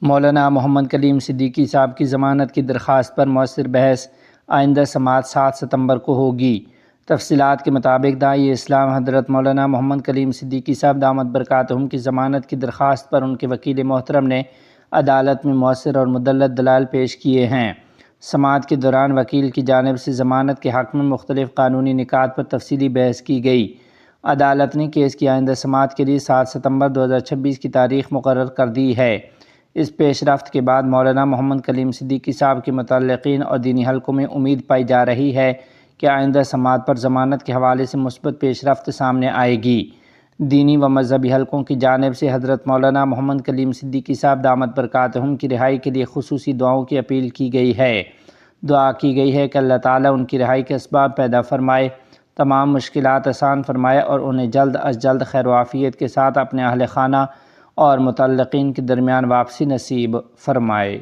مولانا محمد کلیم صدیقی صاحب کی ضمانت کی درخواست پر مؤثر بحث آئندہ سماعت 7 ستمبر کو ہوگی۔ تفصیلات کے مطابق داعی اسلام حضرت مولانا محمد کلیم صدیقی صاحب دامت برکاتہم کی ضمانت کی درخواست پر ان کے وکیل محترم نے عدالت میں مؤثر اور مدلل دلائل پیش کیے ہیں۔ سماعت کے دوران وکیل کی جانب سے ضمانت کے حق میں مختلف قانونی نکات پر تفصیلی بحث کی گئی۔ عدالت نے کیس کی آئندہ سماعت کے لیے 7 ستمبر 2026 کی تاریخ مقرر کر دی ہے۔ اس پیش رفت کے بعد مولانا محمد کلیم صدیقی صاحب کے متعلقین اور دینی حلقوں میں امید پائی جا رہی ہے کہ آئندہ سماعت پر ضمانت کے حوالے سے مثبت پیش رفت سامنے آئے گی۔ دینی و مذہبی حلقوں کی جانب سے حضرت مولانا محمد کلیم صدیقی صاحب دامت برکاتہم کی رہائی کے لیے خصوصی دعاؤں کی اپیل کی گئی ہے۔ دعا کی گئی ہے کہ اللہ تعالیٰ ان کی رہائی کے اسباب پیدا فرمائے، تمام مشکلات آسان فرمائے اور انہیں جلد از جلد خیر و عافیت کے ساتھ اپنے اہل خانہ اور متعلقین کے درمیان واپسی نصیب فرمائے۔